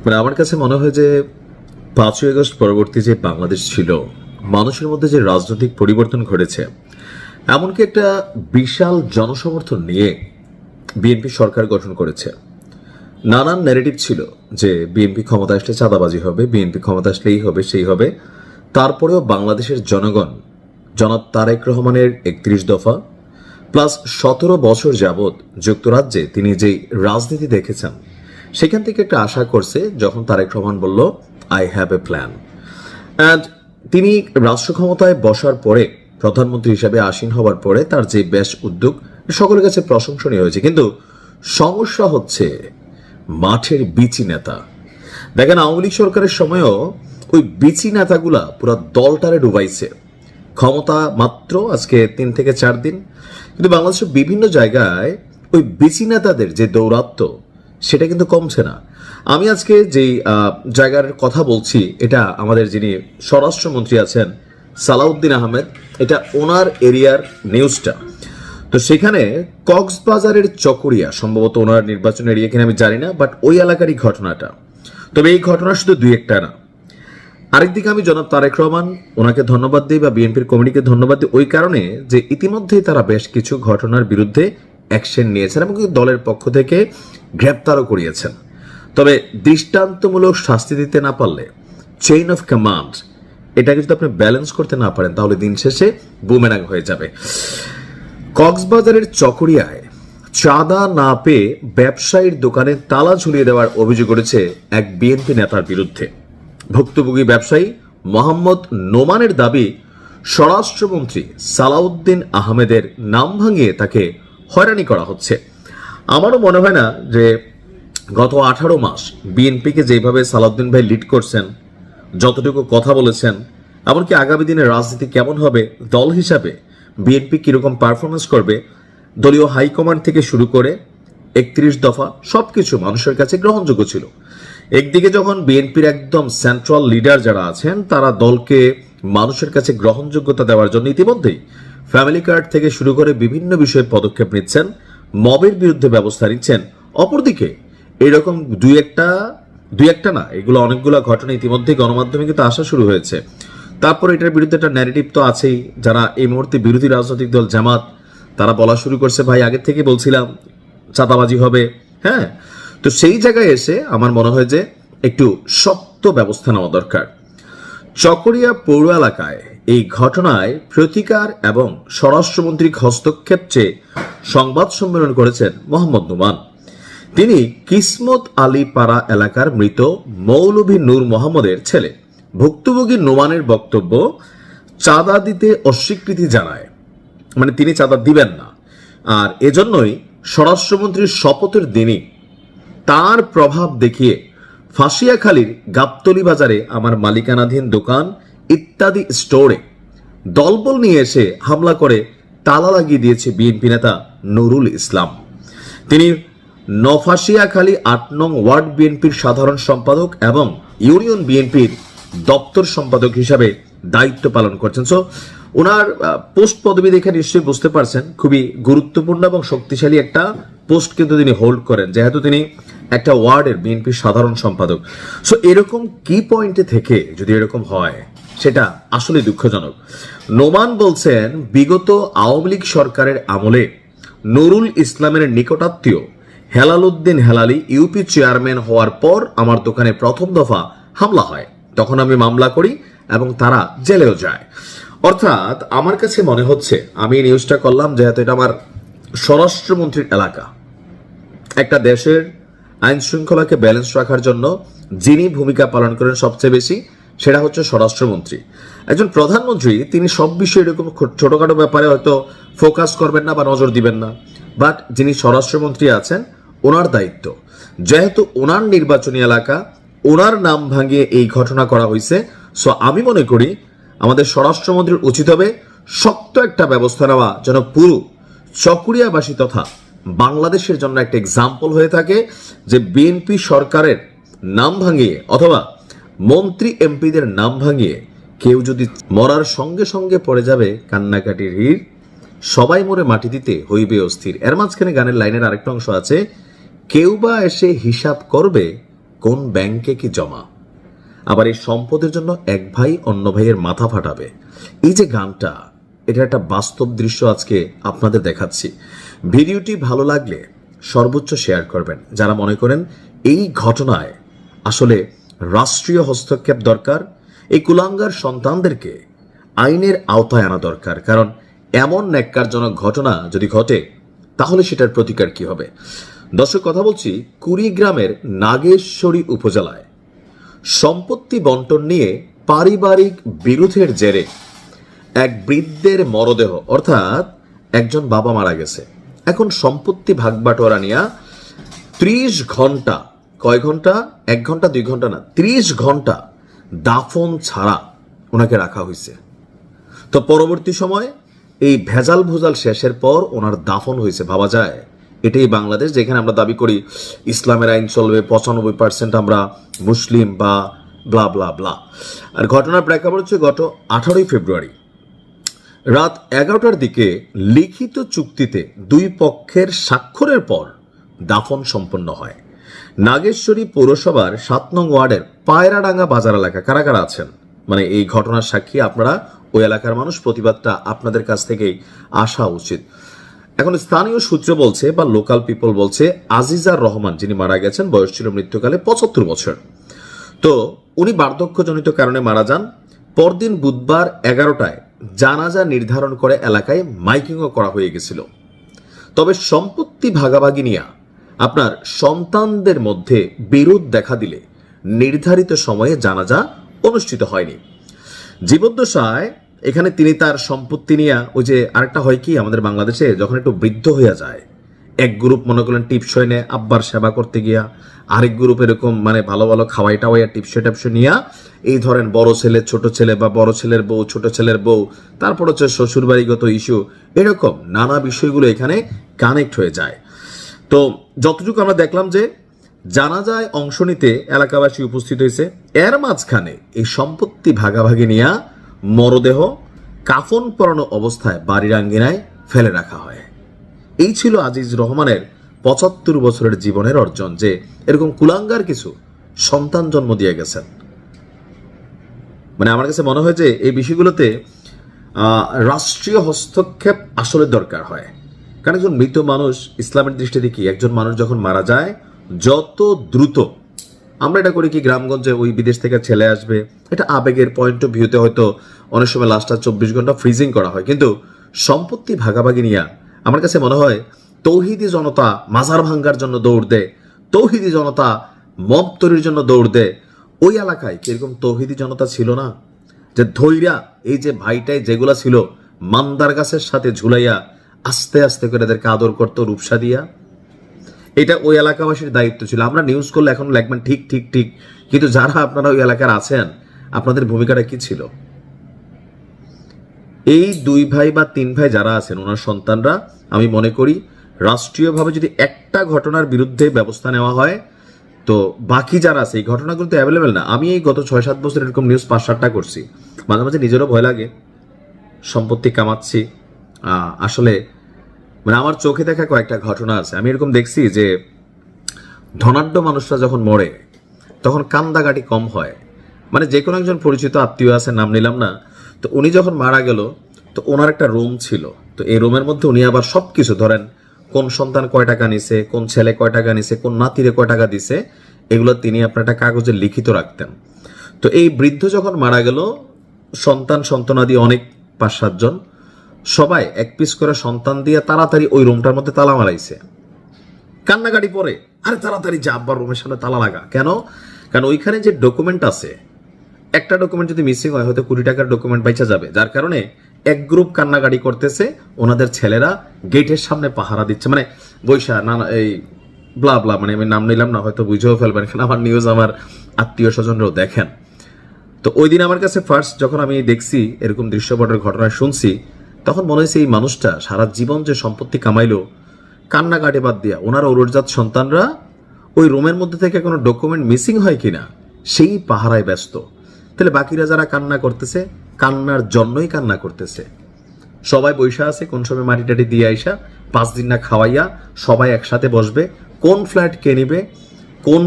মানে আমার কাছে মনে হয় যে 5ই আগস্ট পরবর্তী যে বাংলাদেশ ছিল, মানুষের মধ্যে যে রাজনৈতিক পরিবর্তন ঘটেছে, এমনকি একটা বিশাল জনসমর্থন নিয়ে বিএনপি সরকার গঠন করেছে। নানান ন্যারেটিভ ছিল যে বিএনপি ক্ষমতা আসলে চাঁদাবাজি হবে, বিএনপি ক্ষমতা আসলে এই হবে সেই হবে। তারপরেও বাংলাদেশের জনগণ জনাব তারেক রহমানের 31 দফা প্লাস 17 বছর যাবৎ যুক্তরাজ্যে তিনি যেই রাজনীতি দেখেছেন, সেখান থেকে একটা আশা করছে যখন তারেক রহমান বলল I have a plan. And তিনি রাষ্ট্র ক্ষমতায় বসার পরে, প্রধানমন্ত্রী হিসেবে আসীন হওয়ার পরে তার যে বেশ উদ্যোগ সকলের কাছে প্রশংসনীয় হয়েছে। কিন্তু সমস্যা হচ্ছে মাঠের বিচি নেতা। দেখেন, আওয়ামী লীগ সরকারের সময়ও ওই বিচি নেতাগুলা পুরো দলটারে ডুবাইছে। ক্ষমতা মাত্র আজকে 3 থেকে 4 দিন, কিন্তু বাংলাদেশের বিভিন্ন জায়গায় ওই বিচি নেতাদের যে দৌরাত্ম্য সেটা কিন্তু কমছে না। আমি আজকে যেই জায়গার কথা বলছি, এটা আমাদের যিনি স্বরাষ্ট্রমন্ত্রী আছেন সালাউদ্দিন আহমেদ, এটা ওনার এরিয়ার নিউজটা। তো সেখানে কক্সবাজারের চকরিয়া, সম্ভবত ওনার নির্বাচন এরিয়া কিনা আমি জানি না, বাট ওই এলাকারই ঘটনাটা। তবে এই ঘটনা শুধু 2-1টা না। আরেকদিকে আমি জনাব তারেক রহমান ওনাকে ধন্যবাদ দিই বা বিএনপির কমিটিকে ধন্যবাদ দিই ওই কারণে যে ইতিমধ্যেই তারা বেশ কিছু ঘটনার বিরুদ্ধে অ্যাকশন নিয়েছেন এবং দলের পক্ষ থেকে গ্রেপ্তারও করিয়েছেন। তবে দৃষ্টান্তমূলক শাস্তি দিতে না পারলে, চেইন অফ কমান্ড এটাকে যদি আপনি ব্যালেন্স করতে না পারেন, তাহলে দিন শেষে বুমেরাং হয়ে যাবে। কক্সবাজারের চকরিয়ায় চাঁদা না পেয়ে ব্যবসায়ীর দোকানে তালা ঝুলিয়ে দেওয়ার অভিযোগ করেছে এক বিএনপি নেতার বিরুদ্ধে। ভুক্তভোগী ব্যবসায়ী মোহাম্মদ নোমানের দাবি, স্বরাষ্ট্রমন্ত্রী সালাউদ্দিন আহমেদের নাম ভাঙিয়ে তাকে হয়রানি করা হচ্ছে। আমারও মনে হয় না যে গত 18 মাস বিএনপিকে যেভাবে সালাউদ্দিন ভাই লিড করছেন, যতটুকু কথা বলেছেন, এমনকি আগামী দিনের রাজনীতি কেমন হবে, দল হিসাবে বিএনপি কিরকম পারফরমেন্স করবে, দলীয় হাইকমান্ড থেকে শুরু করে 31 দফা সবকিছু মানুষের কাছে গ্রহণযোগ্য ছিল। একদিকে যখন বিএনপির একদম সেন্ট্রাল লিডার যারা আছেন তারা দলকে মানুষের কাছে গ্রহণযোগ্যতা দেওয়ার জন্য ইতিমধ্যেই ফ্যামিলি কার্ড থেকে শুরু করে বিভিন্ন বিষয়ে পদক্ষেপ নিচ্ছেন, মবের বিরুদ্ধে ব্যবস্থা নিচ্ছেন। অপরদিকে এরকম দুই একটা না, এগুলো অনেকগুলো ঘটনা ইতিমধ্যে গণমাধ্যমে কিন্তু আসা শুরু হয়েছে। তারপর এটার বিরুদ্ধে একটা ন্যারেটিভ তো আছেই। যারা এই মুহূর্তে বিরোধী রাজনৈতিক দল জামাত, তারা বলা শুরু করছে ভাই আগে থেকে বলছিলাম চাঁদাবাজি হবে। হ্যাঁ, তো সেই জায়গায় এসে আমার মনে হয় যে একটু শক্ত ব্যবস্থা নেওয়া দরকার। চকরিয়া পৌর এলাকায় এই ঘটনায় প্রতিকার এবং স্বরাষ্ট্রমন্ত্রীর হস্তক্ষেপ চেয়ে সংবাদ সম্মেলন করেছেন মোহাম্মদ নোমান। তিনি কিসমত আলী পাড়া এলাকার মৃত মৌলভী নূর মোহাম্মদের ছেলে। ভুক্তভোগী নোমানের বক্তব্য, চাঁদা দিতে অস্বীকৃতি জানায়, মানে তিনি চাঁদা দিবেন না, আর এজন্যই স্বরাষ্ট্রমন্ত্রীর শপথের দিনই তার প্রভাব দেখিয়ে ফাঁসিয়াখালীর গাবতলী বাজারে আমার মালিকানাধীন দোকান ইত্যাদি স্টোরে দলবল নিয়ে এসে হামলা করে তালা লাগিয়ে দিয়েছে বিএনপি নেতা নুরুল ইসলাম। তিনি নফাসিয়াখালী 8 নং ওয়ার্ড বিএনপির সাধারণ সম্পাদক এবং ইউনিয়ন বিএনপির দপ্তর সম্পাদক হিসাবে দায়িত্ব পালন করছেন। সো ওনার পোস্ট পদবি দেখে নিশ্চয়ই বুঝতে পারছেন খুবই গুরুত্বপূর্ণ এবং শক্তিশালী একটা পোস্ট কিন্তু তিনি হোল্ড করেন, যেহেতু তিনি একটা ওয়ার্ডের বিএনপির সাধারণ সম্পাদক। সো এরকম কি পয়েন্টে থেকে যদি এরকম হয়, সেটা আসলে দুঃখজনক। নোমান বলছেন, বিগত আওয়ামী লীগ সরকারের আমলে নুরুল ইসলামের নিকটাত্মীয় হেলাল উদ্দিন হেলালি ইউপি চেয়ারম্যান হওয়ার পর আমার দোকানে প্রথম দফা হামলা হয়, তখন আমি মামলা করি এবং তারা জেলেও যায়। অর্থাৎ আমার কাছে মনে হচ্ছে, আমি এই নিউজটা করলাম যেহেতু এটা আমার স্বরাষ্ট্রমন্ত্রীর এলাকা। একটা দেশের আইন শৃঙ্খলাকে ব্যালেন্স রাখার জন্য যিনি ভূমিকা পালন করেন সবচেয়ে বেশি, সেটা হচ্ছে স্বরাষ্ট্রমন্ত্রী। একজন প্রধানমন্ত্রী তিনি সব বিষয়ে এরকম ছোটখাটো ব্যাপারে হয়তো ফোকাস করবেন না বা নজর দিবেন না, বাট যিনি স্বরাষ্ট্রমন্ত্রী আছেন ওনার দায়িত্ব, যেহেতু ওনার নির্বাচনী এলাকা, ওনার নাম ভাঙিয়ে এই ঘটনা করা হয়েছে। সো আমি মনে করি আমাদের স্বরাষ্ট্রমন্ত্রীর উচিত হবে শক্ত একটা ব্যবস্থা নেওয়া, যেন পুরো চকরিয়াবাসী তথা বাংলাদেশের জন্য একটা এক্সাম্পল হয়ে থাকে যে বিএনপি সরকারের নাম ভাঙিয়ে অথবা মন্ত্রী এমপিদের নাম ভাঙিয়ে কেউ যদি মরার সঙ্গে সঙ্গে পড়ে যাবে কান্নাকাটির ভিড়, সবাই মরে মাটি দিতে হইবে অস্থির। এর মাঝখানে গানের লাইনের আরেকটা অংশ আছে, কেউ বা এসে হিসাব করবে কোন ব্যাংকে কি জমা, আবার এই সম্পদের জন্য এক ভাই অন্য ভাইয়ের মাথা ফাটাবে। এই যে গানটা, এটা একটা বাস্তব দৃশ্য আজকে আপনাদের দেখাচ্ছি। ভিডিওটি ভালো লাগলে সর্বোচ্চ শেয়ার করবেন। যারা মনে করেন এই ঘটনায় আসলে রাষ্ট্রীয় হস্তক্ষেপ দরকার, এই কুলাঙ্গার সন্তানদেরকে আইনের আওতায় আনা দরকার, কারণ এমন ন্যাক্কারজনক ঘটনা যদি ঘটে তাহলে সেটার প্রতিকার কি হবে। দর্শক, কথা বলছি কুড়িগ্রামের নাগেশ্বরী উপজেলায় সম্পত্তি বন্টন নিয়ে পারিবারিক বিরোধের জেরে এক বৃদ্ধের মরদেহ, অর্থাৎ একজন বাবা মারা গেছে। এখন সম্পত্তি ভাগবাটোয়ারা নিয়ে 30 ঘন্টা, কয় ঘন্টা, 1 ঘন্টা 2 ঘন্টা না, 30 ঘন্টা দাফন ছাড়া ওনাকে রাখা হয়েছে। তো পরবর্তী সময় এই ভেজাল ভুজাল শেষের পর ওনার দাফন হয়েছে। ভাবা যায় এটাই বাংলাদেশ, যেখানে আমরা দাবি করি ইসলামের আইন চলবে, 95% আমরা মুসলিম বা ব্লা ব্লা ব্লা। আর ঘটনার প্রেক্ষাপট হচ্ছে গত 18 ফেব্রুয়ারি রাত 11টার দিকে লিখিত চুক্তিতে 2 পক্ষের স্বাক্ষরের পর দাফন সম্পন্ন হয়। নাগেশ্বরী পৌরসভার 7 নং ওয়ার্ডের পায়রাডাঙ্গা বাজার এলাকা। কারা কারা আছেন, মানে এই ঘটনার সাক্ষী আপনারা, ওই এলাকার মানুষ, প্রতিবাদটা আপনাদের কাছ থেকেই আসা উচিত। এখন স্থানীয় সূত্র বলছে বা লোকাল পিপল বলছে, আজিজার রহমান যিনি মারা গেছেন, বয়স ছিল মৃত্যুকালে 75 বছর। তো উনি বার্ধক্যজনিত কারণে মারা যান। পরদিন বুধবার 11টায় জানাজা নির্ধারণ করে এলাকায় মাইকিংও করা হয়ে গেছিল। তবে সম্পত্তি ভাগাভাগি নিয়ে আপনার সন্তানদের মধ্যে বিরোধ দেখা দিলে নির্ধারিত সময়ে জানাজা অনুষ্ঠিত হয়নি। জীবদ্দশায় এখানে তিনি তার সম্পত্তি নিয়ে, ওই যে আরেকটা হয় কি আমাদের বাংলাদেশে, যখন একটু বৃদ্ধ হয়ে যায়, এক গ্রুপ মনে করলেন টিপসই নেয় আব্বার সেবা করতে গিয়া, আরেক গ্রুপ এরকম মানে ভালো ভালো খাওয়াই টাওয়াইয়া টিপসই টাপসই নিয়ে, এই ধরেন বড় ছেলে ছোট ছেলে বা বড় ছেলের বউ ছোট ছেলের বউ, তারপর হচ্ছে শ্বশুরবাড়িগত ইস্যু, এরকম নানা বিষয়গুলো এখানে কানেক্ট হয়ে যায়। তো যতটুকু আমরা দেখলাম যে জানাজায় অংশ নিতে এলাকাবাসী উপস্থিত হয়েছে, এর মাঝখানে এই সম্পত্তি ভাগাভাগি নিয়ে মরদেহ কাফন পরানো অবস্থায় বাড়ির আঙ্গিনায় ফেলে রাখা হয়। এই ছিল আজিজ রহমানের 75 বছরের জীবনের অর্জন, যে এরকম কুলাঙ্গার কিছু সন্তান জন্ম দিয়ে গেছেন। মানে আমার কাছে মনে হয় যে এই বিষয়গুলোতে রাষ্ট্রীয় হস্তক্ষেপ আসলে দরকার হয়। কারণ একজন মৃত মানুষ, ইসলামের দৃষ্টিতে কি, একজন মানুষ যখন মারা যায় যত দ্রুত, আমরা এটা করি কি গ্রামগঞ্জে ওই বিদেশ থেকে ছেলে আসবে, এটা আবেগের পয়েন্ট অফ ভিউতে হয়তো অনেক সময় লাস্টটা 24 ঘন্টা ফ্রিজিং করা হয়, কিন্তু সম্পত্তি ভাগাভাগি নিয়ে আমার কাছে মনে হয় তৌহিদি জনতা মাজার ভাঙ্গার জন্য দৌড় দেয়, তৌহিদি জনতা মব তৈরির জন্য দৌড় দেয়। ওই এলাকায় কিরকম তৌহিদি জনতা ছিল না, যে ধৈর্যা এই যে ভাইটাই যেগুলা ছিল মান্দার গাছের সাথে ঝুলাইয়া আস্তে আস্তে করে এদেরকে আদর করতো রূপসা দিয়া। এটা ওই এলাকাবাসীর দায়িত্ব ছিল। আমরা নিউজ করলে এখন লিখবেন ঠিক ঠিক ঠিক, কিন্তু যারা আপনারা ওই এলাকার আছেন আপনাদের ভূমিকাটা কি ছিল? এই 2 ভাই বা 3 ভাই যারা আছেন ওনার সন্তানরা, আমি মনে করি রাষ্ট্রীয়ভাবে যদি একটা ঘটনার বিরুদ্ধে ব্যবস্থা নেওয়া হয়, তো বাকি যারা আছে, এই ঘটনাগুলো তো অ্যাভেলেবেল না। আমি এই গত 6-7 বছর এরকম নিউজ 5-7টা করছি, মাঝে মাঝে নিজেরও ভয় লাগে। সম্পত্তি কামাচ্ছি, আসলে মানে আমার চোখে দেখা কয়েকটা ঘটনা আছে। আমি এরকম দেখছি যে ধনাঢ্য মানুষরা যখন মরে তখন কান্দাকাটি কম হয়। মানে যে কোনো একজন পরিচিত আত্মীয় আছে, নাম নিলাম না, তো উনি যখন মারা গেল তো ওনার একটা রুম ছিল, তো এই রুমের মধ্যে উনি আবার সব কিছু ধরেন কোন সন্তান কয় টাকা নিছে, কোন ছেলে কয় টাকা নিছে, কোন নাতিরে কয় টাকা দিছে, এগুলো তিনি আপনার একটা কাগজে লিখিত রাখতেন। তো এই বৃদ্ধ যখন মারা গেল, সন্তানাদি অনেক 5-7 জন, সবাই এক পিস করে সন্তান দিয়ে তাড়াতাড়ি ওই রুমটার মধ্যে তালা মারাইছে। কান্নাকাটি পরে, আরে তাড়াতাড়ি যা আব্বার রুমের সামনে তালা লাগা। কেন? কারণ ওইখানে যে ডকুমেন্ট আছে, একটা ডকুমেন্ট যদি মিসিং হয় হয়তো 20 টাকার ডকুমেন্ট বাইচা যাবে, যার কারণে এক গ্রুপ কান্নাকাটি করতেছে, ওনাদের ছেলেরা গেটের সামনে পাহারা দিচ্ছে, মানে বৈশা না এই ব্লা ব্লা, মানে আমি নাম নিলাম না, হয়তো বুঝেও ফেলবেন, কারণ আমার নিউজ আমার আত্মীয় স্বজনরাও দেখেন। তো ওই দিন আমার কাছে ফার্স্ট যখন আমি দেখছি এরকম দৃশ্যপটের ঘটনা শুনছি, তখন মনে হয়েছে এই মানুষটা সারা জীবন যে সম্পত্তি কামাইলো কান্নাকাটি বাদ দিয়া, ওনার ঔরজাত সন্তানরা ওই রুমের মধ্যে থেকে কোনো ডকুমেন্ট মিসিং হয় কিনা সেই পাহারায় ব্যস্ত। তাহলে বাকিরা যারা কান্না করতেছে, কান্নার জন্যই কান্না করতেছে। সবাই বৈশা আছে, কোন সময় মাটি টাটি দিয়ে আইসা 5 দিন না খাওয়াইয়া সবাই একসাথে বসবে, কোন ফ্ল্যাট কে নিবে, কোন